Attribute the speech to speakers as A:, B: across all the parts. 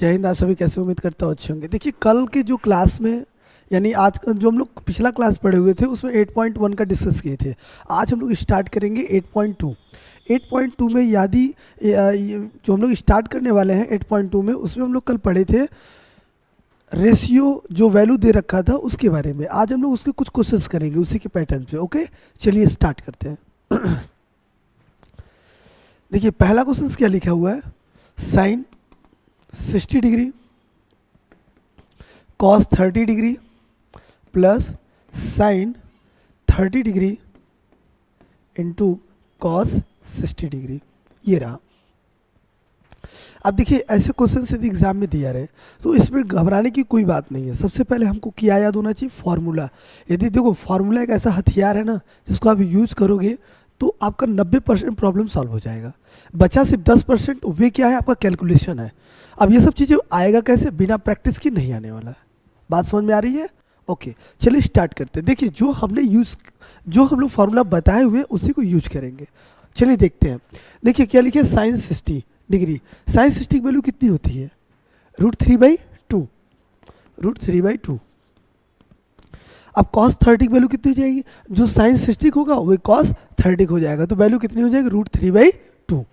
A: जय हिंद। आप सभी कैसे? उम्मीद करता हूँ अच्छे होंगे। देखिए, कल के जो क्लास में यानी आज जो हम लोग पिछला क्लास पढ़े हुए थे उसमें 8.1 का डिस्कस किए थे। आज हम लोग स्टार्ट करेंगे 8.2। 8.2 में यादी जो हम लोग स्टार्ट करने वाले हैं 8.2 में, उसमें हम लोग कल पढ़े थे रेशियो जो वैल्यू दे रखा था उसके बारे में। आज हम लोग उसके कुछ क्वेश्चंस करेंगे उसी के पैटर्न पे। ओके, चलिए स्टार्ट करते हैं। देखिए, पहला क्वेश्चन क्या लिखा हुआ है, sine 60 degree cos 30 degree plus sine 30 degree into cos 60 degree, ये रहा। अब देखिए, ऐसे क्वेश्चन यदि एग्जाम में दिया रहे तो इसमें घबराने की कोई बात नहीं है। सबसे पहले हमको क्या याद होना चाहिए, फार्मूला। यदि देखो, फार्मूला एक ऐसा हथियार है ना जिसको आप यूज करोगे तो आपका 90% प्रॉब्लम सॉल्व हो जाएगा। बचा सिर्फ 10%, वे क्या है, आपका कैलकुलेशन है। अब ये सब चीज़ें आएगा कैसे, बिना प्रैक्टिस की नहीं आने वाला है। बात समझ में आ रही है? ओके, चलिए स्टार्ट करते हैं। देखिए, जो हम लोग फार्मूला बताए हुए उसी को यूज करेंगे। चलिए देखते हैं। देखिए क्या लिखे, साइन 60 डिग्री। साइन 60 की वैल्यू कितनी होती है, √3/2। √3/2। अब cos 30 की वैल्यू कितनी हो जाएगी, जो साइन 60 होगा वो cos 30 हो जाएगा, तो वैल्यू कितनी हो जाएगी, √3/2।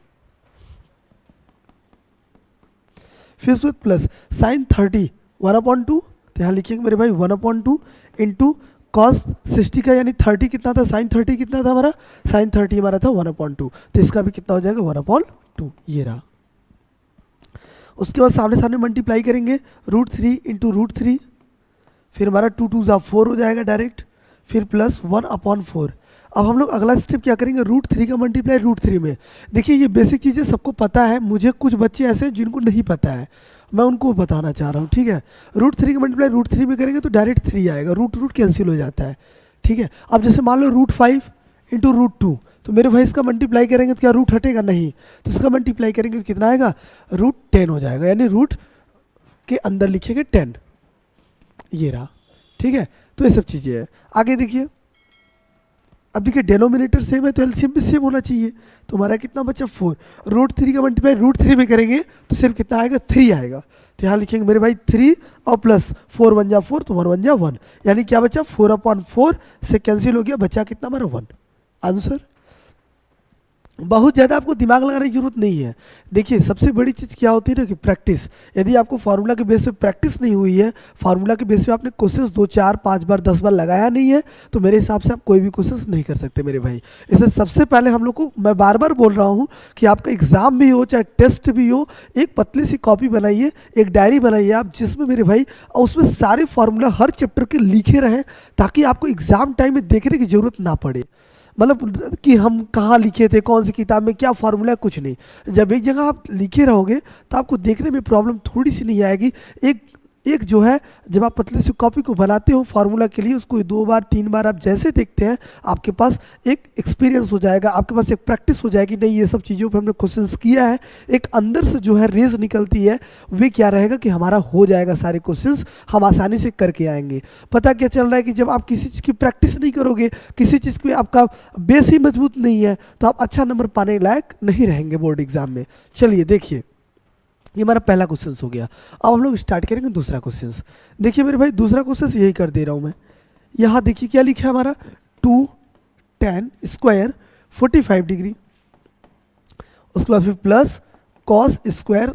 A: फिर उसके बाद प्लस साइन 30 1/2, तो यहाँ लिखेंगे मेरे भाई 1/2 इंटू कॉस 60 का, यानी 30 कितना था, साइन 30 कितना था हमारा, साइन 30 हमारा था 1/2, तो इसका भी कितना हो जाएगा 1/2, ये रहा। उसके बाद सामने सामने मल्टीप्लाई करेंगे, √3 इंटू √3, फिर हमारा 2 2 4 हो जाएगा डायरेक्ट, फिर प्लस 1/4। अब हम लोग अगला स्टेप क्या करेंगे, √3 का मल्टीप्लाई √3 में। देखिए, ये बेसिक चीज़ें सबको पता है, मुझे कुछ बच्चे ऐसे हैं जिनको नहीं पता है, मैं उनको बताना चाह रहा हूँ। ठीक है, √3 का मल्टीप्लाई √3 में करेंगे तो डायरेक्ट 3 आएगा, रूट कैंसिल हो जाता है। ठीक है, अब जैसे मान लो √5 इंटू √2, तो मेरे भाई इसका मल्टीप्लाई करेंगे तो क्या रूट हटेगा, नहीं, तो इसका मल्टीप्लाई करेंगे तो कितना आएगा, √10 हो जाएगा, यानी रूट के अंदर लिखेंगे 10, ये रहा। ठीक है, तो ये सब चीज़ें हैं। आगे देखिए, अब देखिए डिनोमिनेटर सेम है तो एलसीएम भी सेम होना चाहिए, तो हमारा कितना बचा 4। √3 का मल्टीप्लाई √3 में करेंगे तो सिर्फ कितना आएगा, 3 आएगा, तो यहाँ लिखेंगे मेरे भाई 3 और प्लस 4 1 जा 4, तो 1 1 जा 1, यानी क्या बचा, 4/4 से कैंसिल हो गया, बचा कितना हमारा 1। आंसर। बहुत ज़्यादा आपको दिमाग लगाने की जरूरत नहीं है। देखिए, सबसे बड़ी चीज़ क्या होती है ना कि प्रैक्टिस। यदि आपको फार्मूला के बेस पे प्रैक्टिस नहीं हुई है, फार्मूला के बेस पे आपने क्वेश्चंस 2 4 5 बार 10 बार लगाया नहीं है, तो मेरे हिसाब से आप कोई भी क्वेश्चंस नहीं कर सकते मेरे भाई। इसलिए सबसे पहले हम लोग को, मैं बार बार बोल रहा हूँ कि आपका एग्जाम भी हो चाहे टेस्ट भी हो, एक पतली सी कॉपी बनाइए, एक डायरी बनाइए आप, जिसमें मेरे भाई उसमें सारे फार्मूला हर चैप्टर के लिखे रहें, ताकि आपको एग्जाम टाइम में देखने की जरूरत ना पड़े। मतलब कि हम कहाँ लिखे थे, कौन सी किताब में क्या फार्मूला है, कुछ नहीं। जब एक जगह आप लिखे रहोगे तो आपको देखने में प्रॉब्लम थोड़ी सी नहीं आएगी। एक जो है, जब आप पतली सी कॉपी को बनाते हो फार्मूला के लिए, उसको 2 बार 3 बार आप जैसे देखते हैं, आपके पास एक एक्सपीरियंस हो जाएगा, आपके पास एक प्रैक्टिस हो जाएगी, नहीं ये सब चीज़ों पे हमने क्वेश्चंस किया है, एक अंदर से जो है रेज निकलती है, वे क्या रहेगा कि हमारा हो जाएगा सारे क्वेश्चंस, हम आसानी से करके आएंगे। पता क्या चल रहा है कि जब आप किसी चीज़ की प्रैक्टिस नहीं करोगे, किसी चीज़ पे आपका बेस ही मजबूत नहीं है, तो आप अच्छा नंबर पाने लायक नहीं रहेंगे बोर्ड एग्जाम में। चलिए देखिए, ये हमारा पहला क्वेश्चन हो गया। अब हम लोग स्टार्ट करेंगे दूसरा क्वेश्चन। देखिए मेरे भाई, दूसरा क्वेश्चन यही कर दे रहा हूँ मैं। यहाँ देखिए क्या लिखा है हमारा, 2 tan स्क्वायर 45 डिग्री, उसके बाद फिर plus cos square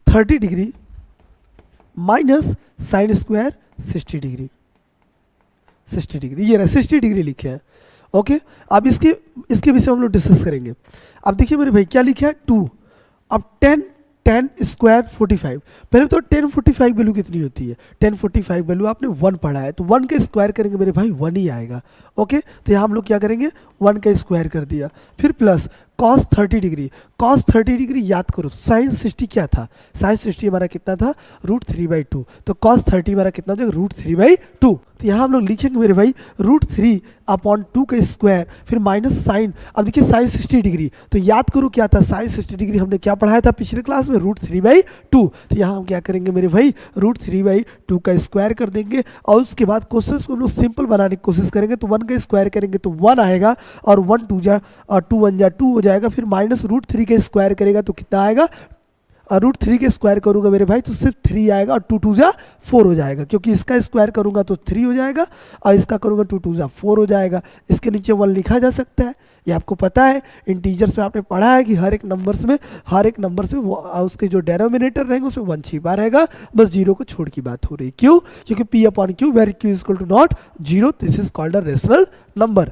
A: 30 degree minus sine square 60 degree. 60 degree, ये रहा 60 डिग्री लिखे हैं। ओके, अब इसके विषय हम लोग डिस्कस करेंगे। अब देखिए मेरे भाई क्या लिखा है, 2, अब 10 स्क्वायर 45, पहले तो 10 45 वैल्यू कितनी होती है, 10 45 वैल्यू आपने 1 पढ़ा है, तो 1 का स्क्वायर करेंगे मेरे भाई 1 ही आएगा। ओके, तो यहाँ हम लोग क्या करेंगे, 1 का स्क्वायर कर दिया, फिर plus cos 30 degree. cos 30 degree याद करो, साइन 60 क्या था, साइन 60 हमारा कितना था, √3/2, तो cos 30 हमारा कितना हो जाएगा, √3/2। तो यहाँ हम लोग लिखेंगे मेरे भाई √3/2 का स्क्वायर, फिर माइनस साइन। अब देखिए साइन 60 डिग्री, तो याद करो क्या था, साइन 60 डिग्री हमने क्या पढ़ाया था पिछले क्लास में, √3/2। तो यहाँ हम क्या करेंगे मेरे भाई, √3/2 का स्क्वायर कर देंगे, और उसके बाद क्वेश्चन को हम लोग सिंपल बनाने की कोशिश करेंगे, तो 1 का स्क्वायर करेंगे तो 1 आएगा, और 1 2 जा 2 1 जा 2 हो जाएगा, फिर माइनस √3 का स्क्वायर करेगा तो कितना आएगा, रूट थ्री के स्क्वायर करूंगा मेरे भाई तो सिर्फ 3 आएगा और 2 2 जा 4 हो जाएगा, क्योंकि इसका स्क्वायर करूंगा तो 3 हो जाएगा और इसका करूंगा 2 2 जा 4 हो जाएगा। इसके नीचे 1 लिखा जा सकता है, ये आपको पता है, इंटीजर्स में आपने पढ़ा है कि हर एक नंबर्स में उसके जो डेनोमिनेटर रहेंगे उसमें 1 छिपा रहेगा, बस जीरो को छोड़ की बात हो रही। क्यों? क्योंकि P upon Q where Q is equal to not zero, this is called a rational number.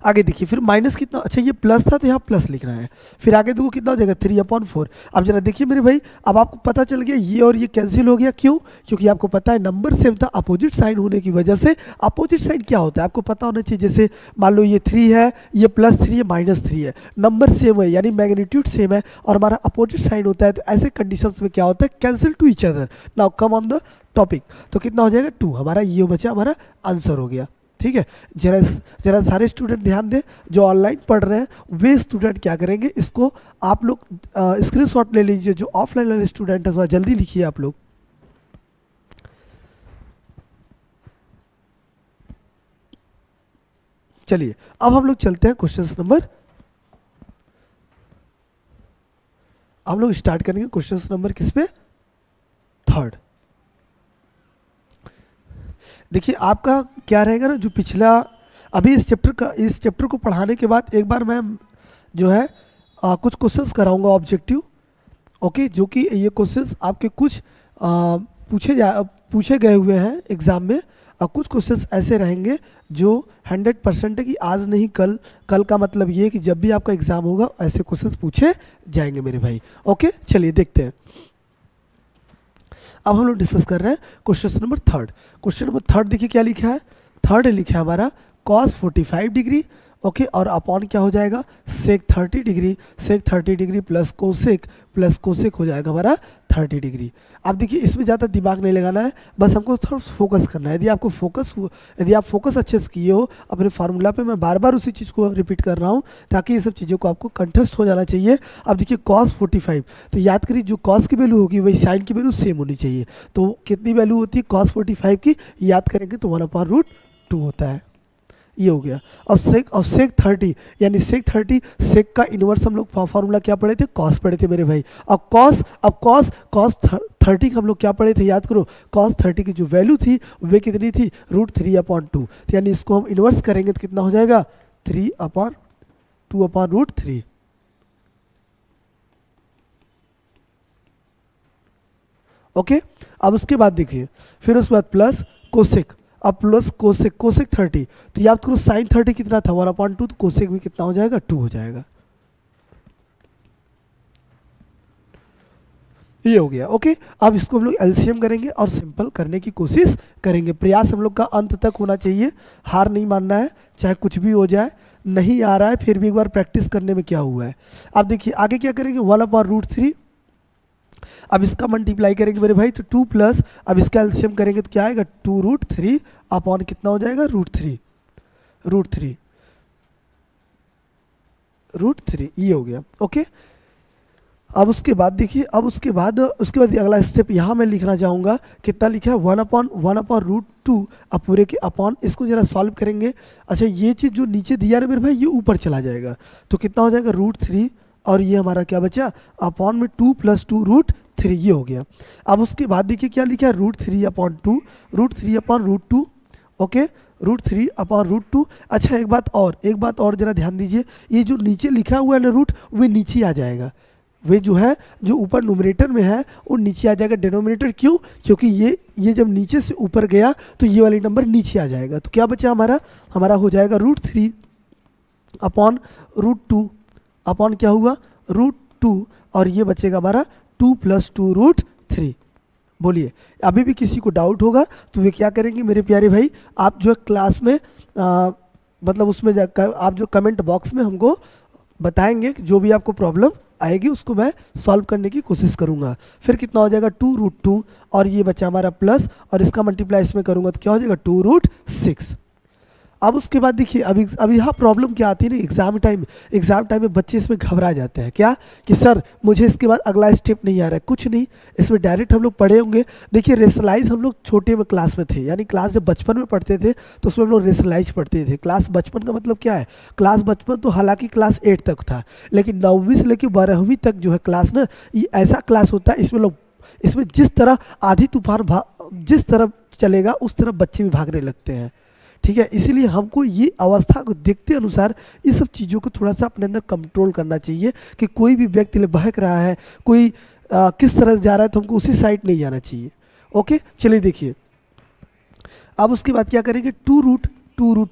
A: आगे देखिए फिर माइनस कितना, अच्छा ये प्लस था तो यहाँ प्लस लिखना है, फिर आगे देखो कितना हो जाएगा 3/4। अब जरा देखिए मेरे भाई, अब आपको पता चल गया ये और ये कैंसिल हो गया। क्यों? क्योंकि आपको पता है नंबर सेम था, अपोजिट साइन होने की वजह से। अपोजिट साइन क्या होता है आपको पता होना चाहिए, जैसे मान लो ये 3 है, ये +3 है, -3 है, नंबर सेम है यानी मैग्नीट्यूड सेम है और हमारा अपोजिट साइन होता है, तो ऐसे कंडीशंस में क्या होता है, cancel to each other. Now come on the topic, तो कितना हो जाएगा 2, हमारा ये बचा, हमारा आंसर हो गया। ठीक है, जरा सारे स्टूडेंट ध्यान दें, जो ऑनलाइन पढ़ रहे हैं वे स्टूडेंट क्या करेंगे, इसको आप लोग स्क्रीनशॉट ले लीजिए। जो ऑफलाइन वाले स्टूडेंट है थोड़ा जल्दी लिखिए आप लोग। चलिए अब हम लोग चलते हैं क्वेश्चन नंबर, हम लोग स्टार्ट करेंगे क्वेश्चन नंबर किस पे, 3rd। देखिए आपका क्या रहेगा ना, जो पिछला अभी इस चैप्टर को पढ़ाने के बाद एक बार मैं जो है कुछ क्वेश्चंस कराऊंगा ऑब्जेक्टिव, ओके, जो कि ये क्वेश्चंस आपके कुछ पूछे गए हुए हैं एग्जाम में। कुछ क्वेश्चंस ऐसे रहेंगे जो 100% है कि आज नहीं कल का मतलब ये कि जब भी आपका एग्जाम होगा ऐसे क्वेश्चंस पूछे जाएंगे मेरे भाई। ओके चलिए देखते हैं। अब हम लोग डिस्कस कर रहे हैं question number 3rd। Question number 3rd देखिए क्या लिखा है, 3rd लिखा है हमारा cos 45 डिग्री, ओके, और अपॉन क्या हो जाएगा sec 30 degree, sec 30 degree plus cosec हो जाएगा हमारा 30 डिग्री। अब देखिए इसमें ज़्यादा दिमाग नहीं लगाना है, बस हमको थोड़ा फोकस करना है। यदि आप फोकस अच्छे से किए हो अपने फार्मूला पे, मैं बार बार उसी चीज़ को रिपीट कर रहा हूँ ताकि ये सब चीज़ों को आपको कंठस्थ हो जाना चाहिए। अब देखिए cos 45, तो याद करिए जो cos की वैल्यू होगी वही साइन की वैल्यू सेम होनी चाहिए। तो कितनी वैल्यू होती है cos 45 की, याद करेंगे तो 1/√2 होता है, ये हो गया। और सेक 30 यानी सेक 30, सेक का इनवर्स हम लोग फॉर्मूला क्या पढ़े थे, कॉस पढ़े थे मेरे भाई। अब कॉस 30 हम लोग क्या पढ़े थे, याद करो, कॉस 30 की जो वैल्यू थी वे कितनी थी, √3/2। तो यानी इसको हम इनवर्स करेंगे तो कितना हो जाएगा 3/2/√3। ओके, अब उसके बाद देखिए फिर उसके बाद प्लस कोसेक, अब प्लस कोसेक 30, तो याद करो साइन 30 कितना था 1/2, तो कोसेक भी कितना हो जाएगा 2 हो जाएगा, ये हो गया। ओके, अब इसको हम लोग एलसीएम करेंगे और सिंपल करने की कोशिश करेंगे। प्रयास हम लोग का अंत तक होना चाहिए, हार नहीं मानना है, चाहे कुछ भी हो जाए। नहीं आ रहा है फिर भी एक बार प्रैक्टिस करने में क्या हुआ है। अब देखिए आगे क्या करेंगे, 1/√3, अब इसका मल्टीप्लाई करेंगे मेरे भाई तो 2 प्लस, अब इसका एलसीएम करेंगे तो क्या आएगा 2√3 अपॉन कितना हो जाएगा √3, ये हो गया। ओके, अब उसके बाद देखिए, अब उसके बाद अगला स्टेप यहाँ मैं लिखना चाहूँगा, कितना लिखा है 1/√2, अब पूरे के अपॉन, इसको जरा सॉल्व करेंगे। अच्छा ये चीज़ जो नीचे दिया है मेरे भाई ये ऊपर चला जाएगा, तो कितना हो जाएगा √3, और ये हमारा क्या बचा अपॉन में 2 + 2√3, ये हो गया। अब उसके बाद देखिए क्या लिखा है √3/2, ओके, √3/√2। अच्छा एक बात और जरा ध्यान दीजिए, ये जो नीचे लिखा हुआ है ना रूट, वे नीचे आ जाएगा, वे जो है जो ऊपर न्यूमरेटर में है वो नीचे आ जाएगा डिनोमिनेटर। क्यों? क्योंकि ये जब नीचे से ऊपर गया तो ये वाली नंबर नीचे आ जाएगा, तो क्या बचा हमारा हो जाएगा √3/√2 अपॉन क्या हुआ √2, और ये बचेगा हमारा 2 + 2√3। बोलिए अभी भी किसी को डाउट होगा तो वे क्या करेंगे मेरे प्यारे भाई, आप जो है क्लास में मतलब उसमें जाकर आप जो कमेंट बॉक्स में हमको बताएंगे कि जो भी आपको प्रॉब्लम आएगी उसको मैं सॉल्व करने की कोशिश करूंगा। फिर कितना हो जाएगा 2√2, और ये बचा हमारा प्लस, और इसका मल्टीप्लाई इसमें करूंगा तो क्या हो जाएगा 2√6। अब उसके बाद देखिए अब यहाँ प्रॉब्लम क्या आती है ना, एग्ज़ाम टाइम में बच्चे इसमें घबरा जाते हैं क्या कि सर मुझे इसके बाद अगला स्टेप नहीं आ रहा है। कुछ नहीं, इसमें डायरेक्ट हम लोग पढ़े होंगे। देखिए रेशनलाइज हम लोग छोटे में क्लास में थे, यानी क्लास जब बचपन में पढ़ते थे तो उसमें हम लोग रेशनलाइज पढ़ते थे। क्लास बचपन का मतलब क्या है, क्लास बचपन तो हालांकि क्लास 8 तक था, लेकिन 9वीं से लेकर 12वीं तक जो है क्लास ना, ये ऐसा क्लास होता है इसमें लोग, इसमें जिस तरह आधी तूफान जिस तरफ चलेगा उस तरफ बच्चे भी भागने लगते हैं। ठीक है, इसीलिए हमको ये अवस्था को देखते अनुसार ये सब चीज़ों को थोड़ा सा अपने अंदर कंट्रोल करना चाहिए कि कोई भी व्यक्ति बहक रहा है, कोई किस तरह जा रहा है तो हमको उसी साइड नहीं जाना चाहिए। ओके, चलिए देखिए अब उसके बाद क्या करेंगे, टू रूट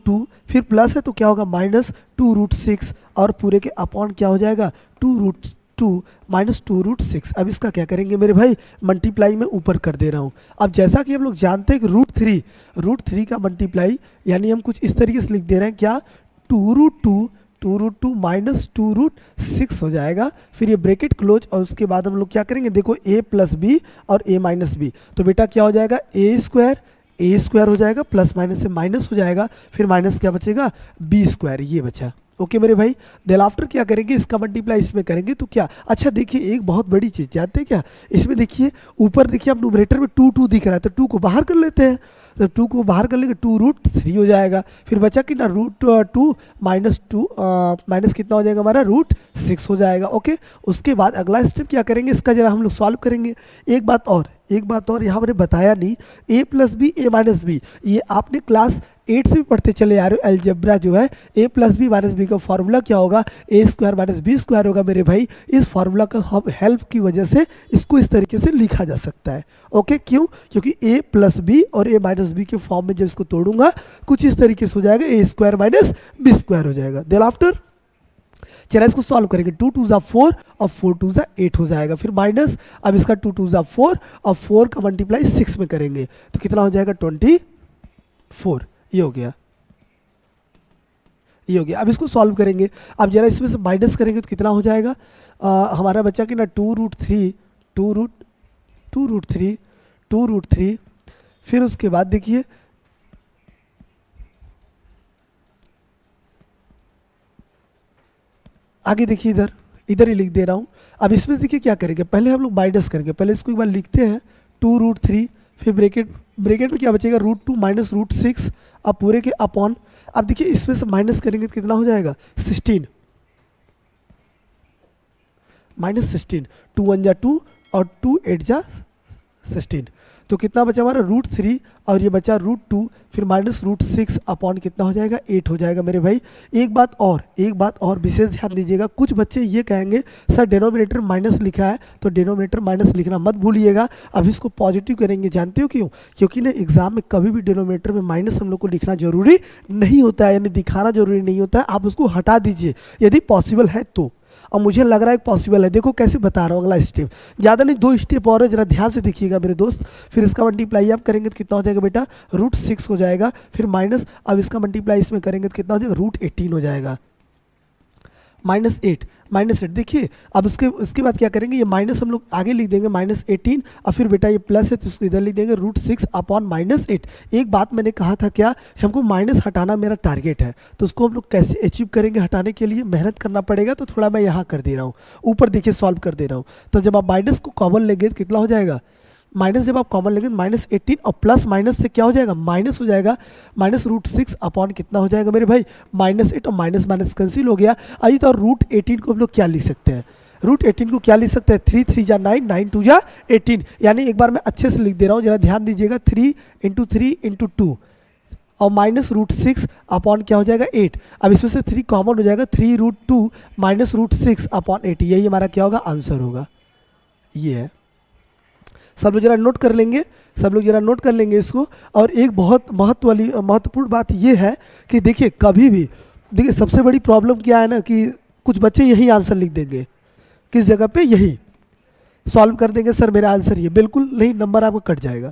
A: टू, फिर प्लस है तो क्या होगा -2√6 और पूरे के अपॉन क्या हो जाएगा 2√2 -2√6। अब इसका क्या करेंगे मेरे भाई, मल्टीप्लाई में ऊपर कर दे रहा हूँ। अब जैसा कि हम लोग जानते हैं कि √3 का मल्टीप्लाई यानी हम कुछ इस तरीके से लिख दे रहे हैं क्या, 2√2 -2√6 हो जाएगा। फिर ये ब्रैकेट क्लोज और उसके बाद हम लोग क्या करेंगे, देखो a + b और a - b, तो बेटा क्या हो जाएगा a स्क्वायर हो जाएगा, प्लस माइनस से माइनस हो जाएगा, फिर माइनस क्या बचेगा b², ये बचा। ओके मेरे भाई, देन आफ्टर क्या करेंगे, इसका मल्टीप्लाई इसमें करेंगे तो क्या, अच्छा देखिए एक बहुत बड़ी चीज़ जानते हैं क्या, इसमें देखिए ऊपर देखिए अब न्यूमरेटर में 2 दिख रहा है तो 2 को बाहर कर लेते हैं। तो 2 को बाहर कर लेंगे 2√3 हो जाएगा, फिर बचा कितना √2 माइनस कितना हो जाएगा हमारा √6 हो जाएगा। ओके, उसके बाद अगला स्टेप क्या करेंगे, इसका जरा हम लोग सॉल्व करेंगे। एक बात और यहाँ मैंने बताया नहीं, a + b a - b, ये आपने क्लास 8 से भी पढ़ते चले आ रहे हो। अलजेब्रा जो है a + b - b का फार्मूला क्या होगा, a² - b² होगा मेरे भाई। इस फार्मूला का हेल्प की वजह से इसको इस तरीके से लिखा जा सकता है। ओके, क्यों, क्योंकि a + b और a - b के फॉर्म में जब इसको तोड़ूंगा कुछ इस तरीके से हो जाएगा, a² - b² हो जाएगा। देन आफ्टर चला इसको सॉल्व करेंगे, 2 2 ज़ा 4 और 4 2 ज़ा 8 हो जाएगा, फिर माइनस, अब इसका 2 2 ज़ा 4 और 4 का मल्टीप्लाई 6 में करेंगे तो कितना हो जाएगा 24, ये हो गया। अब इसको सॉल्व करेंगे, अब जरा इसमें से माइनस करेंगे तो कितना हो जाएगा, हमारा बच्चा कि ना 2√3, फिर उसके बाद देखिए आगे देखिए इधर ही लिख दे रहा हूँ। अब इसमें देखिए क्या करेंगे, पहले हम लोग माइनस करेंगे, पहले इसको एक बार लिखते हैं 2√3, फिर ब्रैकेट में क्या बचेगा √2 -√6, अब पूरे के अपॉन, अब देखिए इसमें से माइनस करेंगे तो कितना हो जाएगा 16, -16, 2 1 जा 2 और 2 8 जा 16, तो कितना बचा हमारा √3 और ये बचा √2, फिर -√6 अपॉन कितना हो जाएगा 8 हो जाएगा मेरे भाई। एक बात और विशेष ध्यान दीजिएगा, कुछ बच्चे ये कहेंगे सर डिनोमिनेटर माइनस लिखा है तो डिनोमिनेटर माइनस लिखना मत भूलिएगा। अब इसको पॉजिटिव करेंगे, जानते हो क्यों, क्योंकि ना एग्जाम में कभी भी डिनोमिनेटर में माइनस हम लोग को लिखना जरूरी नहीं होता है, यानी दिखाना जरूरी नहीं होता है। आप उसको हटा दीजिए यदि पॉसिबल है तो, और मुझे लग रहा है पॉसिबल है। देखो कैसे बता रहा हूँ, अगला स्टेप ज़्यादा नहीं 2 स्टेप और है, जरा ध्यान से देखिएगा मेरे दोस्त। फिर इसका मल्टीप्लाई आप करेंगे तो कितना हो जाएगा बेटा √6 हो जाएगा, फिर माइनस, अब इसका मल्टीप्लाई इसमें करेंगे तो कितना हो जाएगा √18 हो जाएगा, -8 देखिए। अब उसके बाद क्या करेंगे, ये माइनस हम लोग आगे लिख देंगे -18 और फिर बेटा ये प्लस है तो उसको इधर लिख देंगे √6 अपॉन -8। एक बात मैंने कहा था क्या, हमको माइनस हटाना मेरा टारगेट है, तो उसको हम लोग कैसे अचीव करेंगे, हटाने के लिए मेहनत करना पड़ेगा, तो थोड़ा मैं यहाँ कर दे रहा हूँ, ऊपर देखिए सॉल्व कर दे रहा हूँ। तो जब आप माइनस को कॉमन लेंगे तो कितना हो जाएगा, माइनस जब आप कॉमन लेंगे -18 और प्लस माइनस से क्या हो जाएगा माइनस हो जाएगा, -√6 अपॉन कितना हो जाएगा मेरे भाई -8 और माइनस कैंसिल हो गया। आइए तो √18 को हम लोग क्या लिख सकते हैं, √18 को क्या लिख सकते हैं, 3 3 जा 9, 9 2 जा 18, यानी एक बार मैं अच्छे से लिख दे रहा हूँ, जरा ध्यान दीजिएगा, 3 × 3 × 2 और -√6 अपॉन क्या हो जाएगा 8। अब इसमें से 3 कॉमन हो जाएगा, 3√2 -√6 अपॉन 8, यही हमारा क्या होगा आंसर होगा। ये है, सब लोग जरा नोट कर लेंगे इसको। और एक बहुत महत्वपूर्ण बात ये है कि देखिए कभी भी देखिए सबसे बड़ी प्रॉब्लम क्या है ना कि कुछ बच्चे यही आंसर लिख देंगे, किस जगह पे यही सॉल्व कर देंगे, सर मेरा आंसर ये, बिल्कुल नहीं, नंबर आपका कट जाएगा।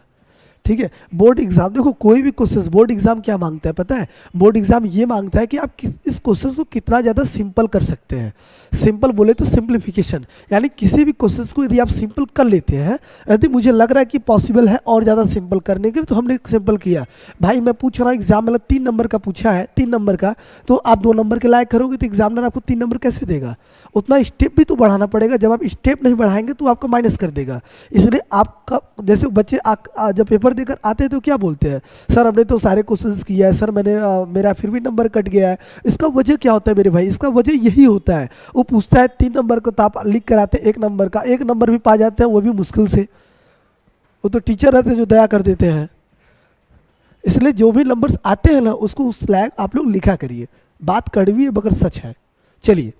A: ठीक है। बोर्ड एग्जाम देखो, कोई भी क्वेश्चन बोर्ड एग्जाम क्या मांगता है पता है? बोर्ड एग्जाम ये मांगता है कि आप इस क्वेश्चन को कितना ज़्यादा सिंपल कर सकते हैं। सिंपल बोले तो सिंप्लीफिकेशन, यानी किसी भी क्वेश्चन को यदि आप सिंपल कर लेते हैं, यदि मुझे लग रहा है कि पॉसिबल है और ज़्यादा सिंपल करने के लिए, तो हमने सिंपल किया। भाई मैं पूछ रहा हूँ एग्जाम मतलब 3 नंबर का पूछा है, 3 नंबर का, तो आप 2 नंबर के लायक करोगे तो एग्जामिनर आपको 3 नंबर कैसे देगा? उतना स्टेप भी तो बढ़ाना पड़ेगा। जब आप स्टेप नहीं बढ़ाएंगे तो आपको माइनस कर देगा। इसलिए आपका जैसे बच्चे जब पेपर देकर आते हैं तो क्या बोलते हैं, सर हमने तो सारे क्वेश्चंस किया है सर, मैंने मेरा फिर भी नंबर कट गया है। इसका वजह क्या होता है मेरे भाई? इसका वजह यही होता है, वो पूछता है 3 नंबर को तो आप लिख कर आते हैं 1 नंबर का, 1 नंबर भी पा जाते हैं वो भी मुश्किल से। वो तो टीचर रहते हैं जो दया कर देते हैं। इसलिए जो भी नंबर्स आते हैं ना उसको उस लायक आप लोग लिखा करिए। बात कड़वी है मगर सच है। चलिए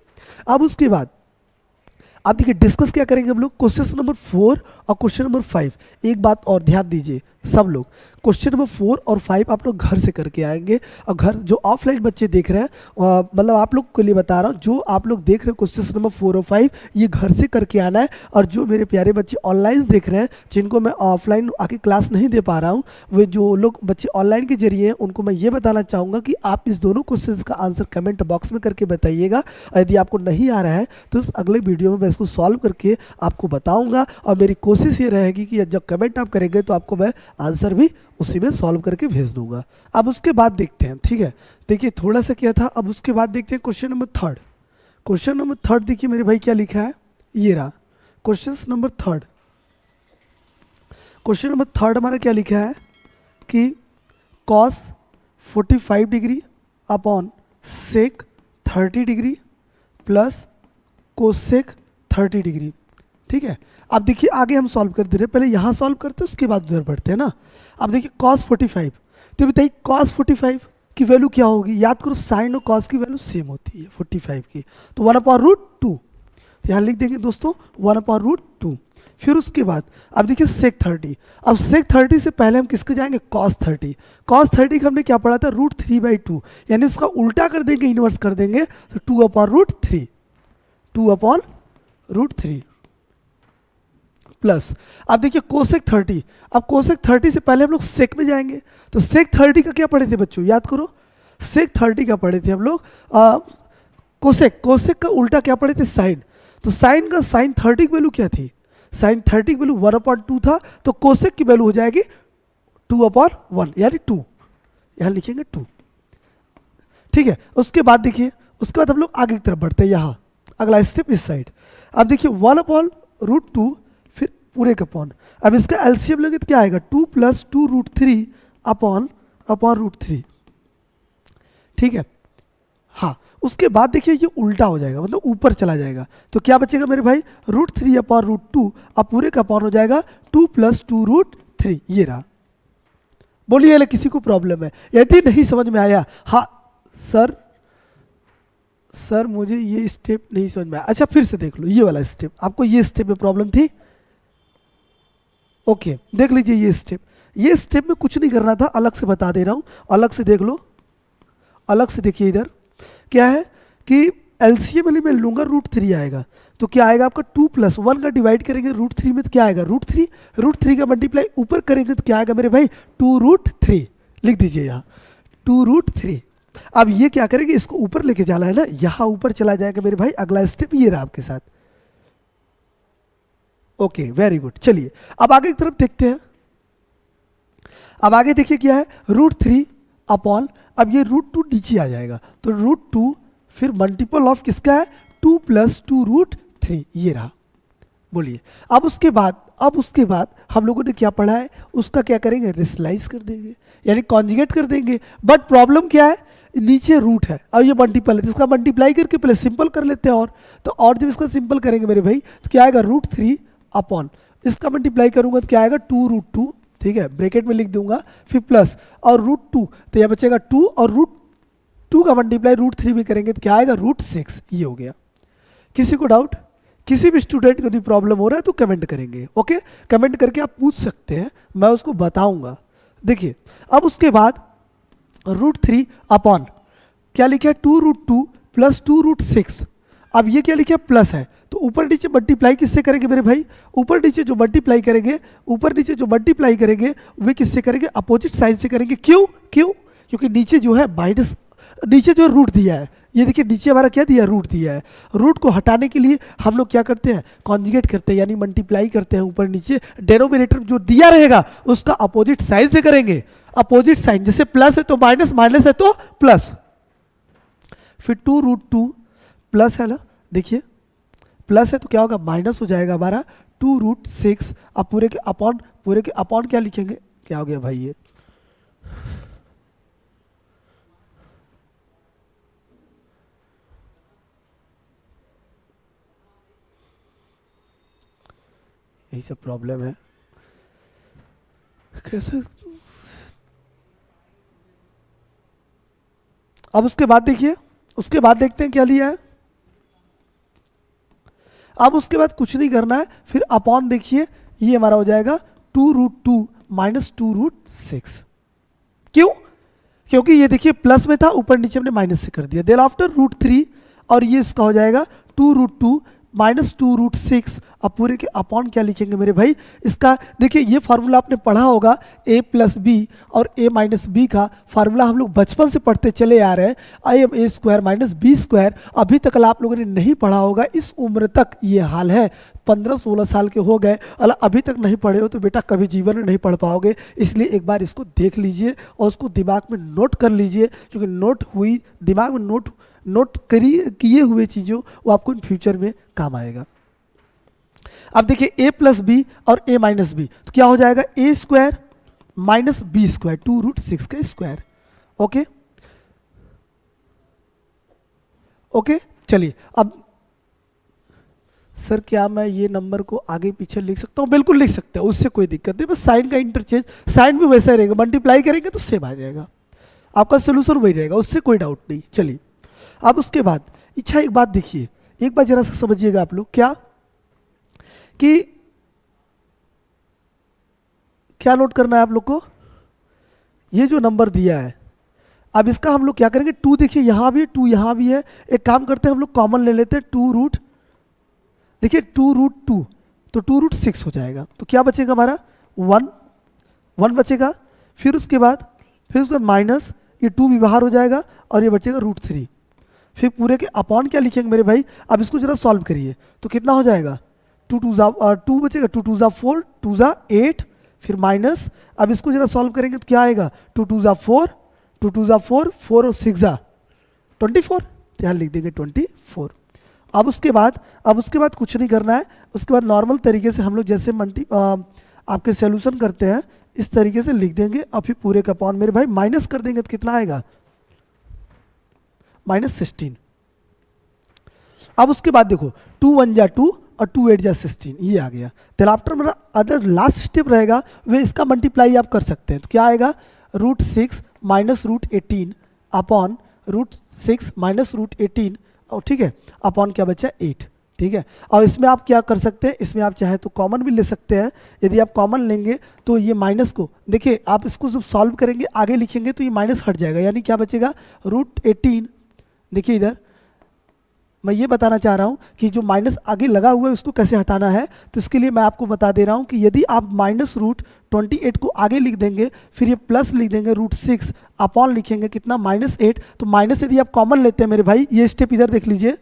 A: अब उसके बाद आप देखिए डिस्कस क्या करेंगे हम लोग, क्वेश्चन नंबर 4 और क्वेश्चन नंबर 5। एक बात और ध्यान दीजिए सब लोग, क्वेश्चन नंबर 4 और 5 आप लोग घर से करके आएंगे। और घर जो ऑफलाइन बच्चे देख रहे हैं, मतलब आप लोग के लिए बता रहा हूँ, जो आप लोग देख रहे हैं क्वेश्चन नंबर 4 और 5 ये घर से करके आना है। और जो मेरे प्यारे बच्चे ऑनलाइन देख रहे हैं, जिनको मैं ऑफलाइन आके क्लास नहीं दे पा रहा हूँ, वे जो लोग बच्चे ऑनलाइन के जरिए हैं उनको मैं ये बताना चाहूँगा कि आप इस दोनों क्वेश्चन का आंसर कमेंट बॉक्स में करके बताइएगा। और यदि आपको नहीं आ रहा है तो इस अगले वीडियो में मैं इसको सॉल्व करके आपको बताऊँगा। और मेरी कोशिश ये रहेगी कि जब कमेंट आप करेंगे तो आपको मैं आंसर भी उसी में सॉल्व करके भेज दूंगा। अब उसके बाद देखते हैं, ठीक है। देखिए थोड़ा सा क्या था, अब उसके बाद देखते हैं क्वेश्चन नंबर 3। क्वेश्चन नंबर 3 देखिए मेरे भाई क्या लिखा है, ये रहा क्वेश्चन नंबर 3। क्वेश्चन नंबर 3 हमारा क्या लिखा है कि cos 45 degree upon sec 30 degree plus cosec 30 degree, ठीक है। अब देखिए आगे हम सॉल्व कर दे रहे हैं, पहले यहाँ सॉल्व करते हैं उसके बाद उधर बढ़ते हैं ना। अब देखिए cos 45, तो बताइए cos 45 की वैल्यू क्या होगी? याद करो साइन और cos की वैल्यू सेम होती है 45 की, तो 1/√2। तो यहाँ लिख देंगे दोस्तों 1/√2। फिर उसके बाद अब देखिए sec 30। अब sec 30 से पहले हम किसके जाएंगे? cos 30। cos 30 का हमने क्या पढ़ा था? √3/2, यानी उसका उल्टा कर देंगे, इन्वर्स कर देंगे, तो 2/√3, 2/√3 प्लस। अब देखिए कोसेक 30। अब कोसेक 30 से पहले हम लोग सेक में जाएंगे, तो सेक 30 का क्या पढ़े थे बच्चों? याद करो, सेक 30 का पढ़े थे हम लोग कोसेक। कोसेक का उल्टा क्या पढ़े थे? साइन। तो साइन का साइन 30 की वैल्यू क्या थी? साइन 30 की वैल्यू 1/2 था, तो कोसेक की वैल्यू हो जाएगी 2/1 यानी 2। यहाँ लिखेंगे 2, ठीक है। उसके बाद देखिए, उसके बाद हम लोग आगे की तरफ बढ़ते हैं। यहाँ अगला स्टेप इस साइड। अब देखिए 1/√2 फिर पूरे का अपॉन। अब इसका एलसीएम लगे तो क्या आएगा? 2 + 2√3 अपॉन √3, ठीक है। हाँ उसके बाद देखिए ये उल्टा हो जाएगा, मतलब ऊपर चला जाएगा, तो क्या बचेगा मेरे भाई? √3/√2। अब पूरे का अपॉन हो जाएगा 2 + 2√3। ये रहा। बोलिए किसी को प्रॉब्लम है? यदि नहीं समझ में आया, हाँ सर मुझे ये स्टेप नहीं समझ में आया। अच्छा फिर से देख लो ये वाला स्टेप, आपको ये स्टेप में प्रॉब्लम थी? ओके देख लीजिए ये स्टेप। ये स्टेप में कुछ नहीं करना था, अलग से बता दे रहा हूँ, अलग से देख लो। अलग से देखिए इधर क्या है कि एलसीएम वाली मैं लूंगा √3 आएगा, तो क्या आएगा आपका 2 + 1 का डिवाइड करेंगे √3 में तो क्या आएगा? √3 का मल्टीप्लाई ऊपर करेंगे तो क्या आएगा मेरे भाई? 2√3। लिख दीजिए यहाँ 2√3। अब ये क्या करेंगे? इसको ऊपर लेके जाना है ना, यहाँ ऊपर चला जाएगा मेरे भाई। अगला स्टेप ये रहा आपके साथ। Okay very good. चलिए अब आगे की तरफ देखते हैं। अब आगे देखिए क्या है? √3 अपॉन, अब ये √2 नीचे आ जाएगा, तो √2 फिर मल्टीपल ऑफ किसका है? 2 + 2√3। ये रहा। बोलिए अब उसके बाद हम लोगों ने क्या पढ़ा है उसका क्या करेंगे? रेशनलाइज कर देंगे, यानी कॉन्जुगेट कर देंगे। बट प्रॉब्लम क्या है? नीचे रूट है और ये मल्टीपल है, तो इसका मल्टीप्लाई करके पहले सिंपल कर लेते हैं। और जब इसका सिंपल करेंगे मेरे भाई तो क्या आएगा? √3 अपॉन, इसका मल्टीप्लाई करूंगा तो क्या आएगा? 2√2, ठीक है, ब्रैकेट में लिख दूंगा, फिर प्लस और √2, तो यह बचेगा 2 और √2 का मल्टीप्लाई √3 में करेंगे तो क्या आएगा? √6। ये हो गया। किसी को डाउट? किसी भी स्टूडेंट को यदि प्रॉब्लम हो रहा है तो कमेंट करेंगे, ओके। कमेंट करके आप पूछ सकते हैं, मैं उसको बताऊंगा। देखिए अब उसके बाद √3 अपॉन क्या लिखा है? 2√2 + 2√6। अब ये क्या लिखा है? प्लस है, तो ऊपर नीचे मल्टीप्लाई किससे करेंगे मेरे भाई, ऊपर नीचे जो मल्टीप्लाई करेंगे, ऊपर नीचे जो मल्टीप्लाई करेंगे वे किससे करेंगे, अपोजिट साइन से करेंगे। क्यों क्यों, क्योंकि नीचे जो है माइनस, नीचे जो रूट दिया है, ये देखिए नीचे हमारा क्या दिया है, रूट दिया है। रूट को हटाने के लिए हम लोग क्या करते हैं, कॉन्जुगेट करते हैं, यानी मल्टीप्लाई करते हैं ऊपर नीचे। डेनोमिनेटर जो दिया रहेगा उसका अपोजिट साइन से करेंगे। अपोजिट साइन, जैसे प्लस है तो माइनस, माइनस है तो प्लस। फिर 2√2 प्लस है ना, देखिए प्लस है तो क्या होगा, माइनस हो जाएगा हमारा 2√6। अब पूरे के अपॉन, पूरे के अपॉन क्या लिखेंगे, क्या हो गया भाई ये, यही सब प्रॉब्लम है कैसे। अब उसके बाद देखिए, उसके बाद देखते हैं क्या लिया है। अब उसके बाद कुछ नहीं करना है, फिर अपॉन देखिए ये हमारा हो जाएगा 2√2 माइनस 2√6। क्यों, क्योंकि ये देखिए प्लस में था, ऊपर नीचे हमने माइनस से कर दिया। देन आफ्टर √3 और ये इसका हो जाएगा 2√2 माइनस 2√6। अब पूरे के अपॉन क्या लिखेंगे मेरे भाई, इसका देखिए ये फार्मूला आपने पढ़ा होगा a प्लस बी और a माइनस बी का फार्मूला हम लोग बचपन से पढ़ते चले आ रहे हैं। a² minus b²। अभी तक आप लोगों ने नहीं पढ़ा होगा, इस उम्र तक ये हाल है, 15-16 साल के हो गए, अभी तक नहीं पढ़े हो तो बेटा कभी जीवन में नहीं पढ़ पाओगे। इसलिए एक बार इसको देख लीजिए और उसको दिमाग में नोट कर लीजिए, क्योंकि नोट हुई दिमाग में नोट किए हुए चीज़ों वो आपको इन फ्यूचर में काम आएगा। अब देखिए a प्लस बी और a माइनस बी, तो क्या हो जाएगा, a² माइनस b², 2√6 का स्क्वायर। ओके ओके, चलिए अब सर क्या मैं ये नंबर को आगे पीछे लिख सकता हूँ, बिल्कुल लिख सकते हैं, उससे कोई दिक्कत नहीं, बस साइन का इंटरचेंज, साइन भी वैसा ही रहेगा, मल्टीप्लाई करेंगे तो सेम आ जाएगा, आपका सोल्यूशन वही रहेगा, उससे कोई डाउट नहीं। चलिए अब उसके बाद अच्छा एक बात देखिए, एक बार जरा सा समझिएगा आप लोग, क्या कि क्या नोट करना है आप लोग को, ये जो नंबर दिया है अब इसका हम लोग क्या करेंगे, 2 देखिए यहाँ भी है, 2 यहाँ भी है, एक काम करते हैं हम लोग कॉमन ले लेते हैं, 2 देखिए 2√2 तो 2√6 हो जाएगा, तो क्या बचेगा हमारा 1 बचेगा। फिर उसके बाद माइनस, ये 2 भी बाहर हो जाएगा और ये बचेगा √3। फिर पूरे के अपॉन क्या लिखेंगे मेरे भाई, अब इसको जरा सॉल्व करिए तो कितना हो जाएगा, 2 बचेगा, 2 × 4, 2 × 8, फिर माइनस, अब इसको जरा सॉल्व करेंगे तो क्या आएगा, 2 × 4, 2 × 4, 4 और 6 24, यहाँ लिख देंगे 24। अब उसके बाद कुछ नहीं करना है, उसके बाद नॉर्मल तरीके से हम लोग जैसे आपके सॉल्यूशन करते हैं इस तरीके से लिख देंगे, और फिर पूरे का अपॉन मेरे भाई माइनस कर देंगे तो कितना आएगा, -16। अब उसके बाद देखो 2 × 1 = 2 और 2 × 8 = 16, ये आ गया। देन आफ्टर मेरा अदर लास्ट स्टेप रहेगा, वे इसका मल्टीप्लाई आप कर सकते हैं, तो क्या आएगा, √6 माइनस √18 अपॉन √6 माइनस √18, और ठीक है अपॉन क्या बचा 8, ठीक है। और इसमें आप क्या कर सकते हैं, इसमें आप चाहे तो कॉमन भी ले सकते हैं, यदि आप कॉमन लेंगे तो ये माइनस को देखिए, आप इसको जब सॉल्व करेंगे आगे लिखेंगे तो ये माइनस हट जाएगा, यानी क्या बचेगा, √18। देखिए इधर मैं ये बताना चाह रहा हूँ कि जो माइनस आगे लगा हुआ है उसको कैसे हटाना है, तो इसके लिए मैं आपको बता दे रहा हूँ कि यदि आप -√28 को आगे लिख देंगे, फिर ये प्लस लिख देंगे, √6 अपॉन लिखेंगे कितना, -8, तो माइनस यदि आप कॉमन लेते हैं मेरे भाई, ये स्टेप इधर देख लीजिए,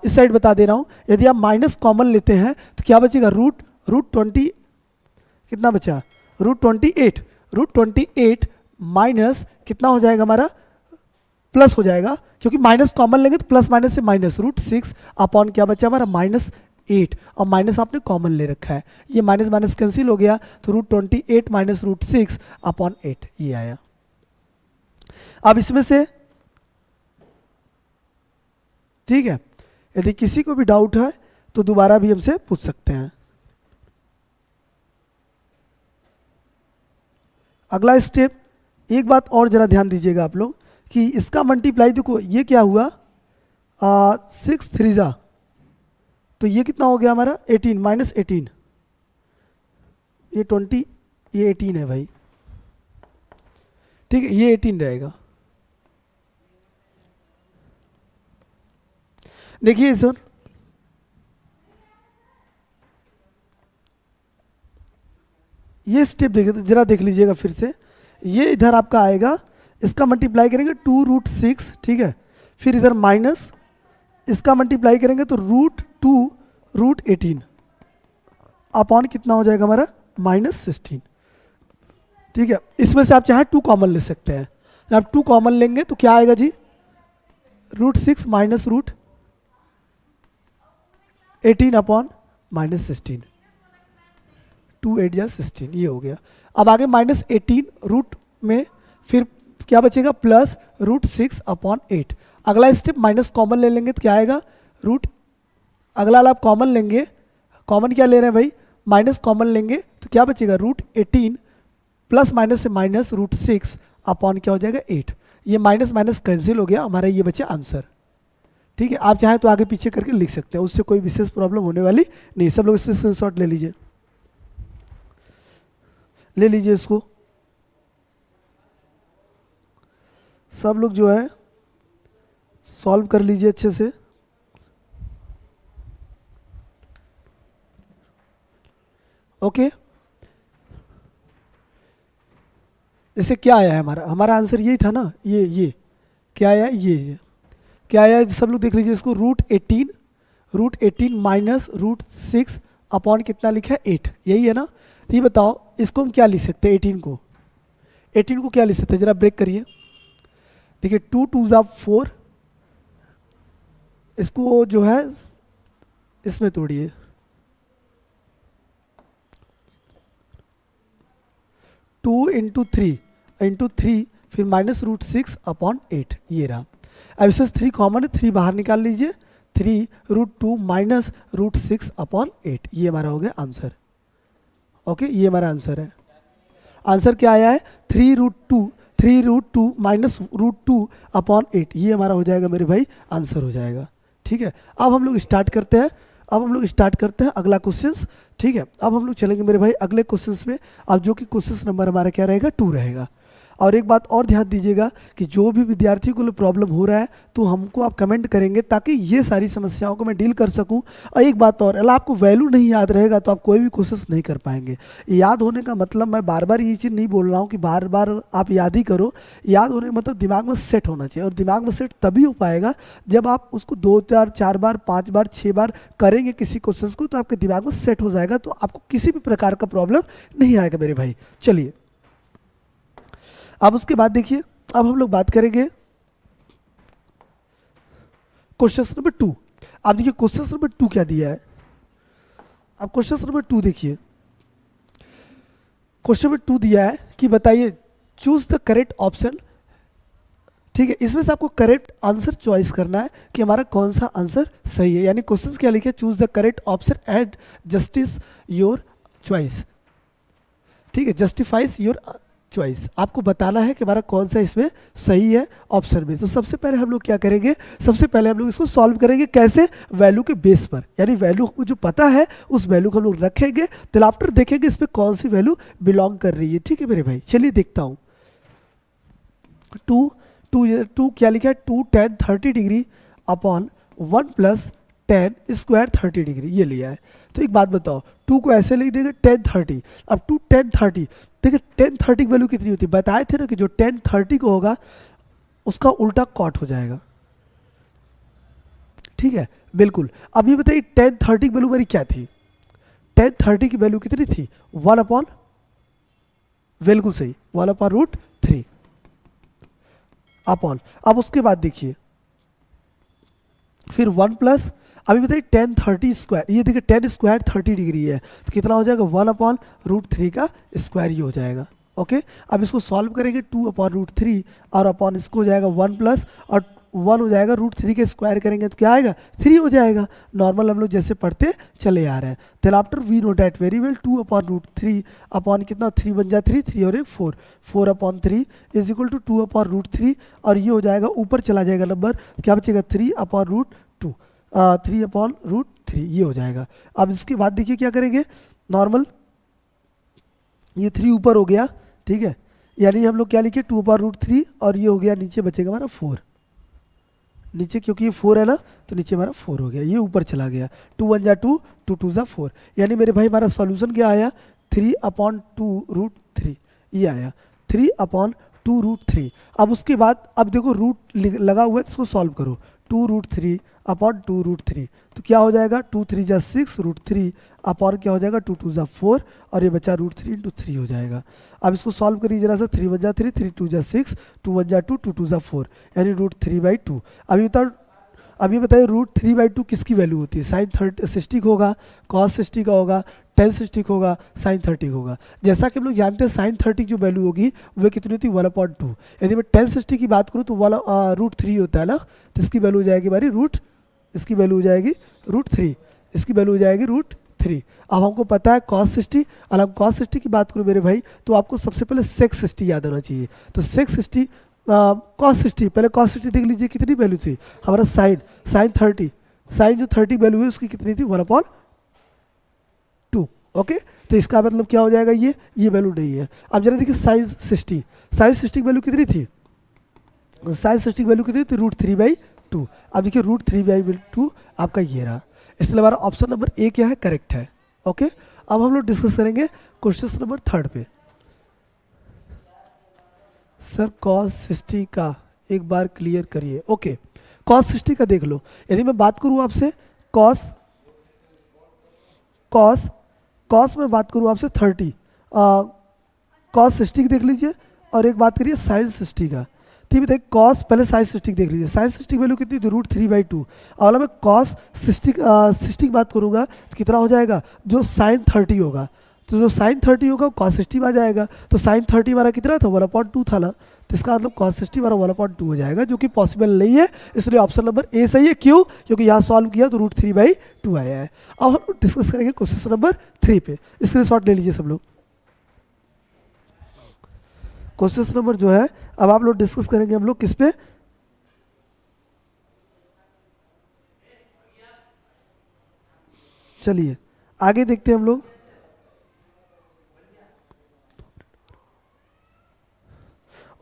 A: इस साइड बता दे रहा हूँ, यदि आप माइनस कॉमन लेते हैं तो क्या बचेगा, √20 कितना बचा, √28 माइनस कितना हो जाएगा हमारा, प्लस हो जाएगा, क्योंकि माइनस कॉमन लेंगे तो प्लस माइनस से माइनस, √6 अपॉन क्या बचा हमारा, -8, और माइनस आपने कॉमन ले रखा है, ये माइनस माइनस कैंसिल हो गया, तो √28 माइनस √6 अपॉन 8 ये आया। अब इसमें से ठीक है, यदि किसी को भी डाउट है तो दोबारा भी हमसे पूछ सकते हैं। अगला स्टेप, एक बात और जरा ध्यान दीजिएगा आप लोग कि इसका मल्टीप्लाई देखो, ये क्या हुआ, 6 3 ज़ा, तो ये कितना हो गया हमारा 18 माइनस 18, ये 20, ये 18 है भाई, ठीक है, ये 18 रहेगा। देखिए सर ये स्टेप जरा देख लीजिएगा फिर से। ये इधर आपका आएगा, इसका मल्टीप्लाई करेंगे 2√6, ठीक है। फिर इधर माइनस, इसका मल्टीप्लाई करेंगे तो √2√18 अपॉन कितना हो जाएगा हमारा -16, ठीक है। इसमें से आप चाहे 2 कॉमन ले सकते हैं। जब आप 2 कॉमन लेंगे तो क्या आएगा जी, √6 माइनस √18 अपॉन -16, 2 8 जा 16, ये हो गया। अब आगे -18 रूट में फिर क्या बचेगा, प्लस √6 अपॉन 8। अगला स्टेप माइनस कॉमन ले लेंगे तो क्या आएगा, अगला वाला आप कॉमन लेंगे, कॉमन क्या ले रहे हैं भाई, माइनस कॉमन लेंगे तो क्या बचेगा, √18 प्लस माइनस से माइनस √6 अपॉन क्या हो जाएगा 8। ये माइनस माइनस कैंसिल हो गया, हमारा ये बचे आंसर, ठीक है। आप चाहे तो आगे पीछे करके लिख सकते हैं, उससे कोई विशेष प्रॉब्लम होने वाली नहीं। सब लोग इससे स्क्रीनशॉट ले लीजिए, ले लीजिए इसको। सब लोग जो है सॉल्व कर लीजिए अच्छे से। ओके, जैसे क्या आया है हमारा आंसर यही था ना, ये क्या आया, ये क्या आया, सब लोग देख लीजिए इसको। √18 माइनस √6 अपॉन कितना लिखा है 8, यही है ना। तो ये बताओ इसको हम क्या लिख सकते हैं, 18 को क्या लिख सकते हैं, जरा ब्रेक करिए। देखिए 2 2 जा 4, इसको जो है इसमें तोड़िए, टू इंटू थ्री फिर माइनस √6 अपॉन 8, ये रहा। अब इसमें 3 कॉमन है, 3 बाहर निकाल लीजिए, 3√2 माइनस √6 अपॉन 8, ये हमारा हो गया आंसर। ओके, ये हमारा आंसर है। आंसर क्या आया है, 3√2 माइनस √2 अपॉन 8, ये हमारा हो जाएगा मेरे भाई, आंसर हो जाएगा, ठीक है। अब हम लोग स्टार्ट करते हैं अगला क्वेश्चंस, ठीक है। अब हम लोग चलेंगे मेरे भाई अगले क्वेश्चंस में। अब जो कि क्वेश्चंस नंबर हमारा क्या रहेगा, 2 रहेगा। और एक बात और ध्यान दीजिएगा कि जो भी विद्यार्थी को प्रॉब्लम हो रहा है तो हमको आप कमेंट करेंगे, ताकि ये सारी समस्याओं को मैं डील कर सकूं। और एक बात और, अगर आपको वैल्यू नहीं याद रहेगा तो आप कोई भी कोशिश नहीं कर पाएंगे। याद होने का मतलब, मैं बार बार ये चीज़ नहीं बोल रहा हूँ कि बार बार आप याद ही करो। याद होने का मतलब दिमाग में सेट होना चाहिए, और दिमाग में सेट तभी हो पाएगा जब आप उसको 2 4 बार 5 बार 6 बार करेंगे किसी क्वेश्चन को, तो आपके दिमाग में सेट हो जाएगा, तो आपको किसी भी प्रकार का प्रॉब्लम नहीं आएगा मेरे भाई। चलिए, अब उसके बाद देखिए, अब हम लोग बात करेंगे क्वेश्चन नंबर 2। आप देखिए क्वेश्चन नंबर 2 क्या दिया है। अब क्वेश्चन नंबर 2 देखिए, क्वेश्चन नंबर 2 दिया है कि बताइए चूज द करेक्ट ऑप्शन, ठीक है। इसमें से आपको करेक्ट आंसर चॉइस करना है कि हमारा कौन सा आंसर सही है। यानी क्वेश्चन क्या लिखे, choose the correct option and justice your choice, ठीक है, जस्टिफाइज योर चॉइस। आपको बताना है कि हमारा कौन सा इसमें सही है ऑप्शन में। तो सबसे पहले हम लोग क्या करेंगे, सबसे पहले हम लोग इसको सॉल्व करेंगे कैसे, वैल्यू के बेस पर। यानी वैल्यू को जो पता है उस वैल्यू को हम लोग रखेंगे, फिर आफ्टर देखेंगे इस पर कौन सी वैल्यू बिलोंग कर रही है, ठीक है मेरे भाई। चलिए देखता हूँ, टू क्या लिखा है, 2 tan 30 degree upon 1 + tan square 30 degree, ये लिया है। तो एक बात बताओ, 2 को ऐसे लिख देंगे tan 30। अब 2 tan 30, देखिए tan 30 की वैल्यू कितनी होती है, बताए थे ना कि जो tan 30 को होगा उसका उल्टा कॉट हो जाएगा, ठीक है, बिल्कुल। अब ये बताइए tan 30 की वैल्यू मेरी क्या थी, tan 30 की वैल्यू कितनी थी, 1/, बिल्कुल सही, 1/√3 अपॉन। अब उसके बाद देखिए फिर 1 प्लस, अभी बताइए tan 30 स्क्वायर, ये देखिए tan स्क्वायर 30 डिग्री है, तो कितना हो जाएगा, 1/√3 का स्क्वायर, ये हो जाएगा। ओके, अब इसको सॉल्व करेंगे, 2/√3 और अपॉन इसको हो जाएगा 1 प्लस, और 1 हो जाएगा, √3 के स्क्वायर करेंगे तो क्या आएगा, 3 हो जाएगा। नॉर्मल हम लोग जैसे पढ़ते चले आ रहे हैं। Then after we know that very well, 2/√3 upon कितना, 3 बन जाए 3, 3 और 1 4, 4/3 इज इक्वल टू 2/√3, और ये हो जाएगा, ऊपर चला जाएगा नंबर, क्या बचेगा 3/√2, 3/√3, ये हो जाएगा। अब इसके बाद देखिए क्या करेंगे, नॉर्मल ये 3 ऊपर हो गया, ठीक है, यानी हम लोग क्या लिखे 2/√3, और ये हो गया नीचे बचेगा हमारा 4, नीचे क्योंकि ये 4 है ना, तो नीचे हमारा 4 हो गया, ये ऊपर चला गया, 2 1 जा 2, 2 2 जा 4। यानी मेरे भाई हमारा सॉल्यूशन क्या आया, 3/2√3 ये आया 3/2√3। अब उसके बाद अब देखो रूट लगा हुआ है, इसको सॉल्व करो 2√3/2√3 तो क्या हो जाएगा 2 3 जा 6 √3 अपॉन क्या हो जाएगा 2 2 जा 4 और ये बचा √3 × 3 हो जाएगा। अब इसको सॉल्व करिए जरा सा 3 1 जा 3 3 2 जा 6 2 1 जा 2 2 2 जा 4 यानी √3/2। अब ये बताइए √3/2 किसकी वैल्यू होती है? साइन 60 होगा, कॉस 60 का होगा, टेन 60 होगा, साइन 30 होगा। जैसा कि हम लोग जानते हैं साइन 30 जो वैल्यू होगी वह कितनी होती है 1/2। यदि मैं टेन 60 की बात करूँ तो √3 होता है ना, तो इसकी वैल्यू हो जाएगी हमारी इसकी वैल्यू हो जाएगी √3, इसकी वैल्यू हो जाएगी √3। अब हमको पता है cos 60, अगर हम cos 60 की बात करूँ मेरे भाई तो आपको सबसे पहले sec 60 याद होना चाहिए। तो sec 60 cos 60, पहले cos 60 देख लीजिए कितनी वैल्यू थी हमारा साइन 30, साइन जो 30 वैल्यू है उसकी कितनी थी 1/2। ओके तो इसका मतलब क्या हो जाएगा ये वैल्यू नहीं है। अब जरा देखिए साइन 60 की वैल्यू कितनी थी? साइन 60 की वैल्यू कितनी थी √3/2। अब देखिए √3/2 आपका ये रहा, इसलिए हमारा ऑप्शन नंबर ए क्या है करेक्ट है। ओके अब हम लोग डिस्कस करेंगे क्वेश्चन नंबर 3 पे। सर cos 60 का एक बार क्लियर करिए। ओके cos 60 का देख लो, यदि मैं बात करूं आपसे cos में बात करूं आपसे 30 cos 60 की देख लीजिए और एक बात करिए साइन 60 का। ठीक है cos पहले साइन 60 देख लीजिए, साइन 60 की वैल्यू कितनी थी √3/2 और मैं cos 60 की बात करूंगा तो कितना हो जाएगा जो साइन 30 होगा, तो जो साइन 30 होगा cos 60 में आ जाएगा। तो साइन 30 हमारा कितना था 1/2 था ना, तो इसका मतलब cos 60 हमारा 1/2 हो जाएगा जो कि पॉसिबल नहीं है, इसलिए ऑप्शन नंबर ए सही है। क्यों? क्योंकि यहाँ सॉल्व किया तो √3/2 आया है। अब हम डिस्कस करेंगे क्वेश्चन नंबर 3 पे, स्क्रीनशॉट ले लीजिए सब लोग। क्वेश्चन नंबर जो है अब आप लोग डिस्कस करेंगे हम लोग किस पे? चलिए आगे देखते हैं हम लोग।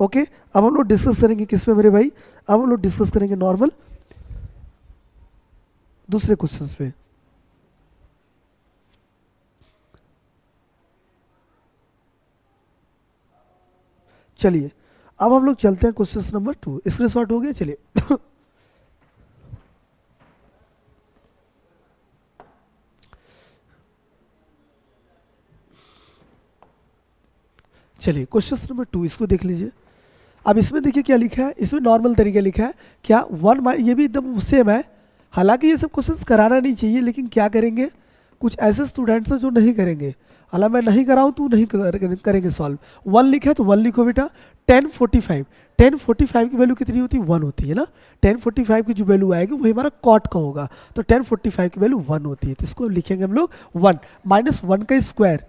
A: ओके अब हम लोग डिस्कस करेंगे किस पे मेरे भाई? अब हम लोग डिस्कस करेंगे नॉर्मल दूसरे क्वेश्चंस पे। चलिए अब हम लोग चलते हैं क्वेश्चन नंबर 2। स्क्रीनशॉट हो गया? चलिए चलिए क्वेश्चन नंबर 2 इसको देख लीजिए। अब इसमें देखिए क्या लिखा है, इसमें नॉर्मल तरीके लिखा है क्या 1 ये भी एकदम सेम है। हालांकि ये सब क्वेश्चंस कराना नहीं चाहिए, लेकिन क्या करेंगे कुछ ऐसे स्टूडेंट्स हैं जो नहीं करेंगे। हालांकि मैं नहीं कराऊँ तो नहीं करेंगे सॉल्व। 1 लिखा है तो 1 लिखो बेटा। 1045 की वैल्यू कितनी होती है 1 होती है ना। 1045 की जो वैल्यू आएगी वही हमारा कॉट का होगा, तो 1045 की वैल्यू 1 होती है, तो इसको लिखेंगे हम लोग 1 माइनस 1 का स्क्वायर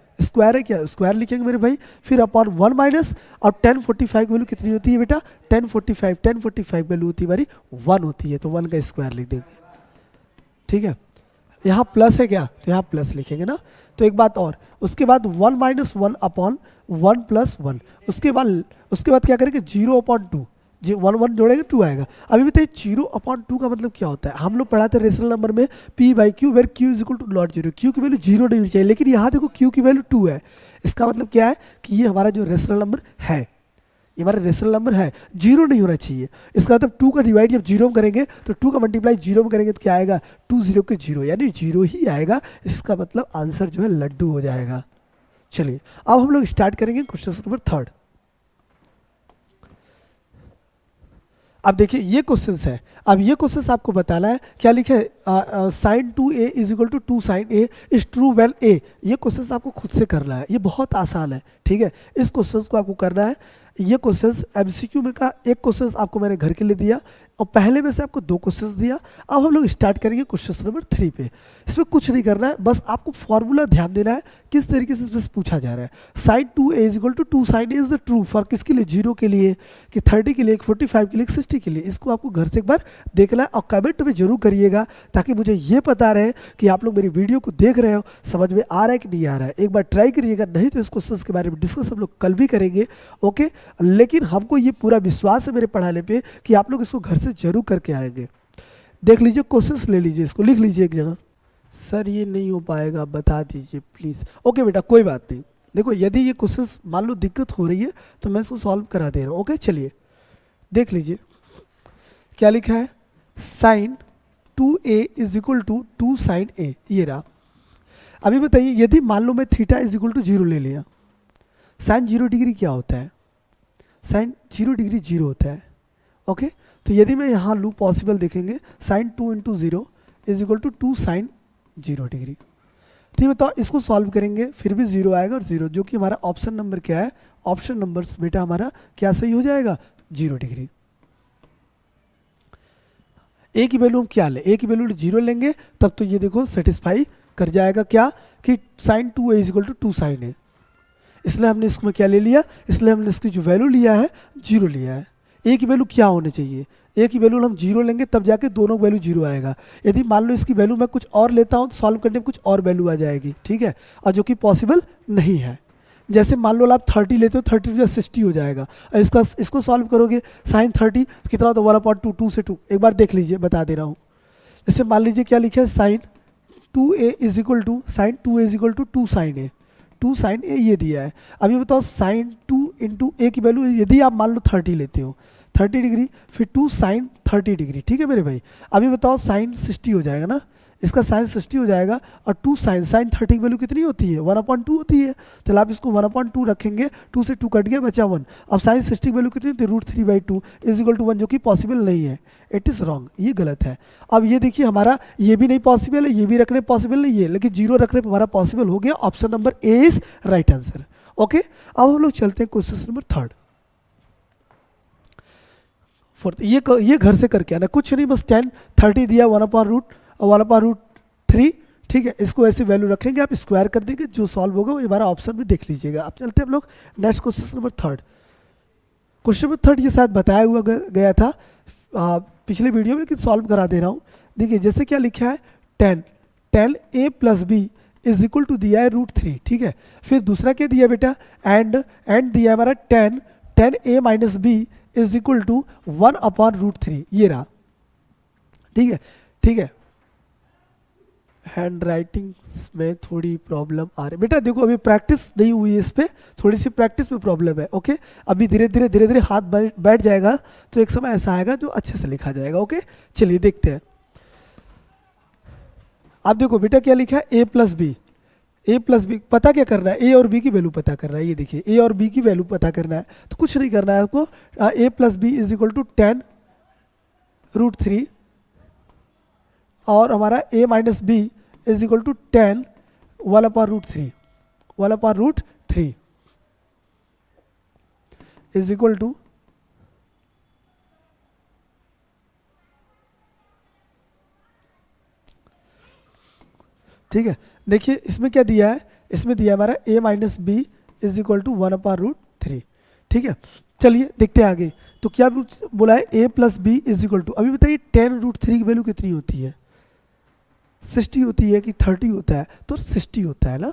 A: है क्या, स्क्वायर लिखेंगे मेरे भाई, फिर अपॉन 1 माइनस और 1045 की वैल्यू कितनी होती है बेटा 1045 वैल्यू होती है हमारी 1 होती है, तो 1 का स्क्वायर लिख देंगे। ठीक है यहाँ प्लस है क्या, तो यहाँ प्लस लिखेंगे ना। तो एक बात और, उसके बाद 1 माइनस 1 अपॉन 1 प्लस 1, उसके बाद क्या करेंगे 0/2, जी 1 जोड़ेंगे 2 आएगा। अभी बताइए 0/2 का मतलब क्या होता है? हम लोग पढ़ाते हैं रेशनल नंबर में p/q where q is equal to not 0, q की वैल्यू 0 नहीं होनी चाहिए, लेकिन यहाँ देखो q की वैल्यू 2 है। इसका मतलब क्या है कि ये हमारा जो रेशनल नंबर है, ये हमारा रेशनल नंबर है, 0 नहीं होना चाहिए। इसका मतलब 2 का डिवाइड जब 0 में करेंगे तो 2 का मल्टीप्लाई 0 में करेंगे तो क्या आएगा 2 0 के 0 यानी 0 ही आएगा। इसका मतलब आंसर जो है लड्डू हो जाएगा। चलिए अब हम लोग स्टार्ट करेंगे क्वेश्चन नंबर 3। अब देखिए ये क्वेश्चंस है, अब ये क्वेश्चंस आपको बताना है क्या लिखे है sine 2a is equal to 2 sine a is true well a। ये क्वेश्चंस आपको खुद से करना है, ये बहुत आसान है। ठीक है इस क्वेश्चंस को आपको करना है। ये क्वेश्चंस एमसीक्यू में का एक क्वेश्चंस आपको मैंने घर के लिए दिया और पहले में से आपको 2 क्वेश्चंस दिया। अब हम लोग स्टार्ट करेंगे क्वेश्चन नंबर 3 पे। इसमें कुछ नहीं करना है, बस आपको फॉर्मूला ध्यान देना है किस तरीके से इसमें पूछा जा रहा है। Sine 2a is equal to 2 sine a is the true for किसके लिए 0 के लिए, कि 30 के लिए, 45 के लिए, 60 के लिए। इसको आपको घर से एक बार देखना है और कमेंट में जरूर करिएगा ताकि मुझे ये पता रहे कि आप लोग मेरी वीडियो को देख रहे हो, समझ में आ रहा है कि नहीं आ रहा है। एक बार ट्राई करिएगा, नहीं तो इस क्वेश्चन के बारे में डिस्कस हम लोग कल भी करेंगे। ओके लेकिन हमको ये पूरा विश्वास है मेरे पढ़ाने पे कि आप लोग इसको घर से जरूर करके आएंगे। देख लीजिए क्वेश्चंस ले लीजिए, इसको लिख लीजिए एक जगह। सर ये नहीं हो पाएगा बता दीजिए प्लीज। ओके बेटा कोई बात नहीं, देखो यदि ये क्वेश्चन मान लो दिक्कत हो रही है तो मैं इसको सॉल्व करा दे रहा हूँ। ओके चलिए देख लीजिए क्या लिखा है, sine 2a is equal to 2 sine a, ये रहा। अभी बताइए यदि मान लो मैं थीटा इज इक्वल टू 0 ले लिया, साइन 0 डिग्री क्या होता है, साइन 0 डिग्री 0 होता है। ओके तो यदि मैं यहाँ लूँ पॉसिबल देखेंगे, sine 2 into 0 is equal to 2 sine 0 degree. ठीक है तो इसको सॉल्व करेंगे फिर भी 0 आएगा और 0, जो कि हमारा ऑप्शन नंबर क्या है, ऑप्शन नंबर बेटा हमारा क्या सही हो जाएगा, 0 डिग्री। ए की वैल्यू हम क्या लें, ए की वैल्यू 0 लेंगे तब तो ये देखो सेटिस्फाई कर जाएगा क्या कि sine 2a is equal to 2 sine a, इसलिए हमने इसमें क्या ले लिया, इसलिए हमने इसकी जो वैल्यू लिया है 0 लिया है। ए की वैल्यू क्या होनी चाहिए, ए की वैल्यू हम 0 लेंगे तब जाके दोनों वैल्यू 0 आएगा। यदि मान लो इसकी वैल्यू मैं कुछ और लेता हूँ तो सॉल्व करने में कुछ और वैल्यू आ जाएगी, ठीक है, और जो कि पॉसिबल नहीं है। जैसे मान लो आप 30 लेते हो, 30 से 60 हो जाएगा, और इसको सॉल्व करोगे साइन 30 कितना होता है 1/2, 2 से 2, एक बार देख लीजिए बता दे रहा हूँ। जैसे मान लीजिए क्या लिखा है, sine 2a is equal to sine 2a is equal to 2 sine a, 2 sine a ये दिया है। अभी बताओ साइन 2 इंटू a की वैल्यू यदि आप मान लो 30 लेते हो 30 डिग्री, फिर 2 साइन 30 डिग्री, ठीक है मेरे भाई। अभी बताओ साइन 60 हो जाएगा ना, इसका साइन 60 हो जाएगा, और 2 साइन 30 की वैल्यू कितनी होती है 1/2 होती है, तो आप इसको 1/2 रखेंगे, 2 से 2 कट गया बचा 1। अब साइन 60 की वैल्यू कितनी होती है √3/2 इज इक्वल टू 1, जो कि पॉसिबल नहीं है, इट इज़ रॉन्ग, ये गलत है। अब ये देखिए हमारा ये भी नहीं पॉसिबल है, ये भी रखने पॉसिबल नहीं है, लेकिन 0 रखने पर हमारा पॉसिबल हो गया, option number A is right answer. Okay अब हम लोग चलते हैं क्वेश्चन नंबर 3 4। ये घर से करके आना, कुछ नहीं, बस 10 30 दिया 1/√3, ठीक है, इसको ऐसे वैल्यू रखेंगे, आप स्क्वायर कर देंगे, जो सॉल्व होगा वो हमारा ऑप्शन भी देख लीजिएगा। अब चलते हैं हम लोग next question number 3। Question number 3 ये शायद बताया हुआ गया था पिछले वीडियो में, लेकिन सॉल्व करा दे रहा हूँ। देखिए जैसे क्या लिखा है, 10 a plus B is equal to दिया है √3, ठीक है। फिर दूसरा क्या दिया बेटा, एंड दिया है हमारा 10 a minus B is equal to 1/√3, ये रहा, ठीक है। हैंड राइटिंग में थोड़ी प्रॉब्लम आ रही है बेटा, देखो अभी प्रैक्टिस नहीं हुई है, इस पर थोड़ी सी प्रैक्टिस में प्रॉब्लम है। ओके अभी धीरे धीरे हाथ बैठ जाएगा तो एक समय ऐसा आएगा जो अच्छे से लिखा जाएगा। ओके चलिए देखते हैं। आप देखो बेटा क्या लिखा है, a प्लस बी पता क्या करना है, a और b की वैल्यू पता करना है। ये देखिए a और b की वैल्यू पता करना है, तो कुछ नहीं करना है आपको, a plus B is equal to 10√3 और हमारा a minus B is equal to 10 1/√3 is equal to, ठीक है। देखिए इसमें क्या दिया है, इसमें दिया हमारा a minus B is equal to 1/√3, ठीक है। चलिए देखते हैं आगे, तो क्या बोला है, a plus B is equal to, अभी बताइए 10√3 की वैल्यू कितनी होती है, 60 होती है कि 30 होता है, तो 60 होता है ना,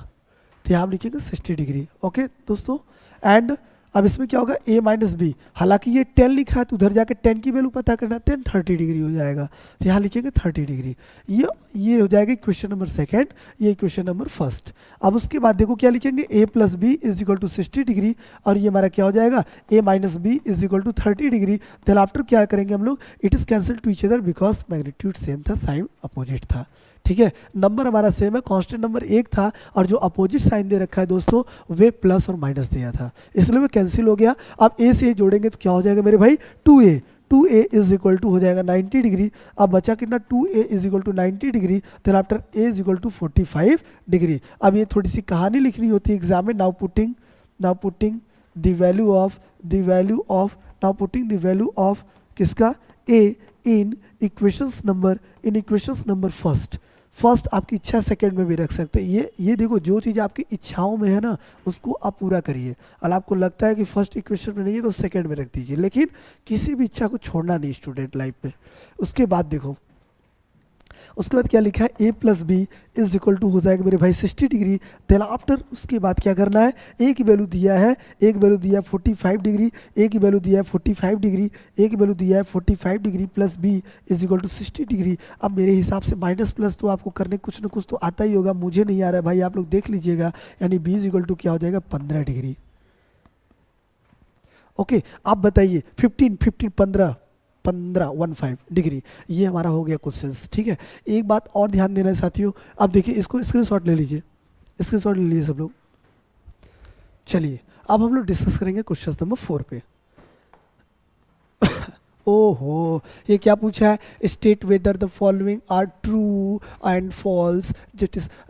A: तो यहाँ लिखेंगे 60 डिग्री। ओके दोस्तों, एंड अब इसमें क्या होगा, a माइनस बी, हालांकि ये 10 लिखा है तो उधर जाके 10 की वैल्यू पता करना है, 10 30 डिग्री हो जाएगा, तो यहाँ लिखेंगे 30 डिग्री। ये हो जाएगा क्वेश्चन नंबर 2, ये क्वेश्चन नंबर 1। अब उसके बाद देखो क्या लिखेंगे, a plus B is equal to 60 degree, और ये हमारा क्या हो जाएगा, a minus B is equal to 30 degree. Then after क्या करेंगे हम लोग, it is cancel to each other because magnitude same था, साइन अपोजिट था, ठीक है। नंबर हमारा सेम है, कांस्टेंट नंबर 1 था, और जो अपोजिट साइन दे रखा है दोस्तों वे प्लस और माइनस दिया था, इसलिए वो कैंसिल हो गया। अब a से a जोड़ेंगे तो क्या हो जाएगा मेरे भाई, 2a इज इक्वल टू हो जाएगा 90 डिग्री। अब बचा कितना, 2a is equal to 90 degree, then after a is equal to 45 degree. अब ये थोड़ी सी कहानी लिखनी होती है एग्जाम में, now putting the value of किसका, a in equations number first आपकी इच्छा सेकंड में भी रख सकते हैं। ये देखो, जो चीज़ आपकी इच्छाओं में है ना उसको आप पूरा करिए, और आपको लगता है कि फर्स्ट इक्वेशन में नहीं है तो सेकंड में रख दीजिए, लेकिन किसी भी इच्छा को छोड़ना नहीं स्टूडेंट लाइफ में। उसके बाद देखो उसके बाद क्या लिखा है, A plus B is equal to हो जाएगा मेरे भाई 60 डिग्री। देन आफ्टर उसके बाद क्या करना है, ए की वैल्यू दिया है, ए की वैल्यू दिया है 45 डिग्री, ए की वैल्यू दिया है 45 डिग्री, ए की वैल्यू दिया है 45 degree plus B is equal to 60 degree. अब मेरे हिसाब से माइनस प्लस तो आपको करने कुछ ना कुछ तो आता ही होगा, मुझे नहीं आ रहा है भाई, आप लोग देख लीजिएगा। यानी बी इज इक्वल टू क्या हो जाएगा, 15 डिग्री। ओके आप बताइए 15 15 डिग्री, ये हमारा हो गया क्वेश्चन। ठीक है, एक बात और ध्यान देना है साथियों, अब देखिए इसको स्क्रीनशॉट ले लीजिए, स्क्रीनशॉट ले लीजिए सब लोग। चलिए अब हम लोग डिस्कस करेंगे क्वेश्चन नंबर 4 पे। ओहो, ये क्या पूछा है, state whether the following are true and false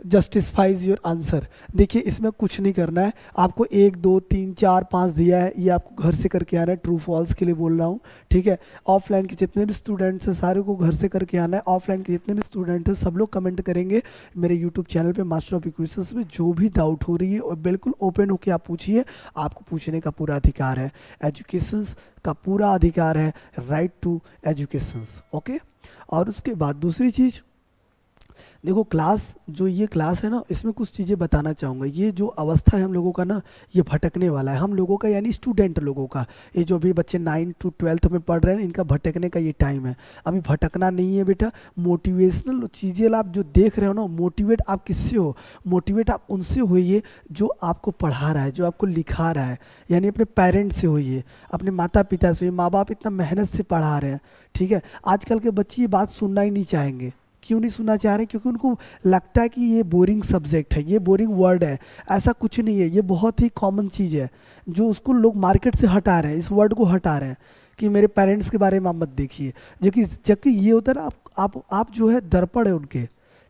A: justifies your answer. देखिए इसमें कुछ नहीं करना है आपको, 1 2 3 4 5 दिया है, ये आपको घर से करके आना है, ट्रू फॉल्स के लिए बोल रहा हूँ। ठीक है, ऑफलाइन के जितने भी स्टूडेंट्स हैं सारे को घर से करके आना है, ऑफलाइन के जितने भी स्टूडेंट हैं सब लोग कमेंट करेंगे मेरे यूट्यूब चैनल पे मास्टर ऑफ इक्वेशंस में, जो भी डाउट हो रही है और बिल्कुल ओपन होकर आप पूछिए, आपको पूछने का पूरा अधिकार है, एजुकेशंस का पूरा अधिकार है, राइट टू एजुकेशंस। ओके, और उसके बाद दूसरी चीज़ देखो, क्लास जो ये क्लास है ना, इसमें कुछ चीज़ें बताना चाहूँगा। ये जो अवस्था है हम लोगों का ना, ये भटकने वाला है हम लोगों का, यानी स्टूडेंट लोगों का, ये जो भी बच्चे 9 to 12 में पढ़ रहे हैं, इनका भटकने का ये टाइम है। अभी भटकना नहीं है बेटा, मोटिवेशनल चीज़ें आप जो देख रहे हो ना, मोटिवेट आप किससे हो, मोटिवेट आप उनसे होइए जो आपको पढ़ा रहा है, जो आपको लिखा रहा है, यानी अपने पेरेंट्स से होइए, अपने माता पिता से। माँ बाप इतना मेहनत से पढ़ा रहे हैं, ठीक है। आजकल के बच्चे ये बात सुनना ही नहीं चाहेंगे। क्यों नहीं सुनना चाह रहे? क्योंकि उनको लगता है कि ये बोरिंग सब्जेक्ट है, ये बोरिंग वर्ड है। ऐसा कुछ नहीं है, ये बहुत ही कॉमन चीज़ है जो उसको लोग मार्केट से हटा रहे हैं, इस वर्ड को हटा रहे हैं कि मेरे पेरेंट्स के बारे में आप मत देखिए। जबकि ये होता है ना, आप जो है दर्पण है उनके,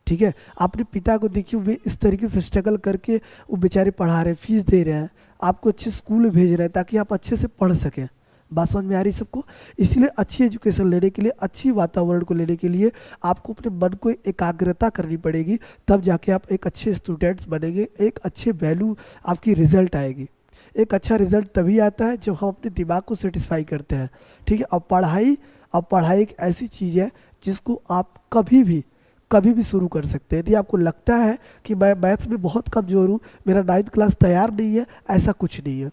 A: ठीक है। अपने पिता को देखिए, वे इस तरीके से स्ट्रगल करके वो बेचारे पढ़ा रहे हैं, फीस दे रहे हैं, आपको अच्छे स्कूल भेज रहे हैं ताकि आप अच्छे से पढ़ सकें। बात समझ में आ रही सबको? इसलिए अच्छी एजुकेशन लेने के लिए, अच्छी वातावरण को लेने के लिए आपको अपने मन को एकाग्रता करनी पड़ेगी, तब जाके आप एक अच्छे स्टूडेंट्स बनेंगे, एक अच्छे वैल्यू आपकी रिजल्ट आएगी। एक अच्छा रिजल्ट तभी आता है जब हम अपने दिमाग को सेटिस्फाई करते हैं, ठीक है। अब पढ़ाई एक ऐसी चीज़ है जिसको आप कभी भी शुरू कर सकते हैं। यदि आपको लगता है कि मैं मैथ्स में बहुत कमज़ोर हूँ, मेरा 9th क्लास तैयार नहीं है, ऐसा कुछ नहीं है।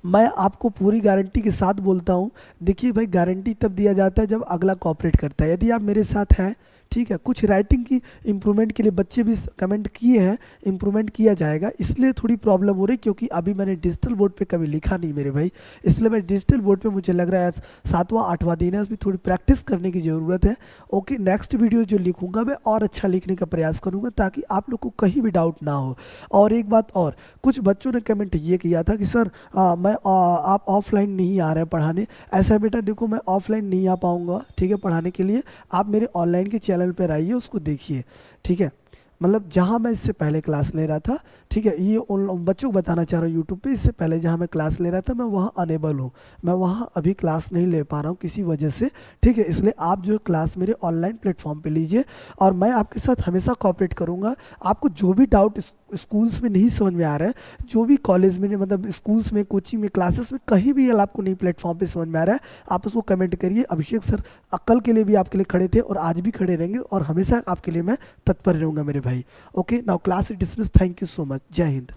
A: मैं आपको पूरी गारंटी के साथ बोलता हूँ। देखिए भाई, गारंटी तब दिया जाता है जब अगला कोऑपरेट करता है। यदि आप मेरे साथ हैं, ठीक है, कुछ राइटिंग की इम्प्रूवमेंट के लिए बच्चे भी कमेंट किए हैं, इम्प्रूवमेंट किया जाएगा। इसलिए थोड़ी प्रॉब्लम हो रही, क्योंकि अभी मैंने डिजिटल बोर्ड पे कभी लिखा नहीं मेरे भाई, इसलिए मैं डिजिटल बोर्ड पे, मुझे लग रहा है 7वां 8वां दिन है, उसमें थोड़ी प्रैक्टिस करने की ज़रूरत है। ओके, नेक्स्ट वीडियो जो लिखूंगा मैं और अच्छा लिखने का प्रयास करूँगा ताकि आप लोग को कहीं भी डाउट ना हो। और एक बात और, कुछ बच्चों ने कमेंट ये किया था कि सर आप ऑफलाइन नहीं आ रहे हैं पढ़ाने। ऐसा बेटा देखो, मैं ऑफलाइन नहीं आ पाऊँगा, ठीक है, पढ़ाने के लिए। आप मेरे ऑनलाइन के चैनल पर आइए, उसको देखिए, ठीक है। मतलब जहाँ मैं इससे पहले क्लास ले रहा था, ठीक है, ये उन बच्चों को बताना चाह रहा हूँ यूट्यूब पे, इससे पहले जहाँ मैं क्लास ले रहा था मैं वहाँ अनेबल हूँ, मैं वहाँ अभी क्लास नहीं ले पा रहा हूँ किसी वजह से, ठीक है। इसलिए आप जो क्लास मेरे ऑनलाइन प्लेटफॉर्म पे लीजिए और मैं आपके साथ हमेशा कोऑपरेट करूँगा। आपको जो भी डाउट स्कूल्स में नहीं समझ में आ रहा है, जो भी कॉलेज में, मतलब स्कूल्स में, कोचिंग में, क्लासेस में, कहीं भी आपको नहीं प्लेटफॉर्म पे समझ में आ रहा है, आप उसको कमेंट करिए। अभिषेक सर कल के लिए भी आपके लिए खड़े थे और आज भी खड़े रहेंगे और हमेशा आपके लिए मैं तत्पर रहूँगा मेरे भाई। Okay, now class is dismiss. Thank you so much. जय हिंद।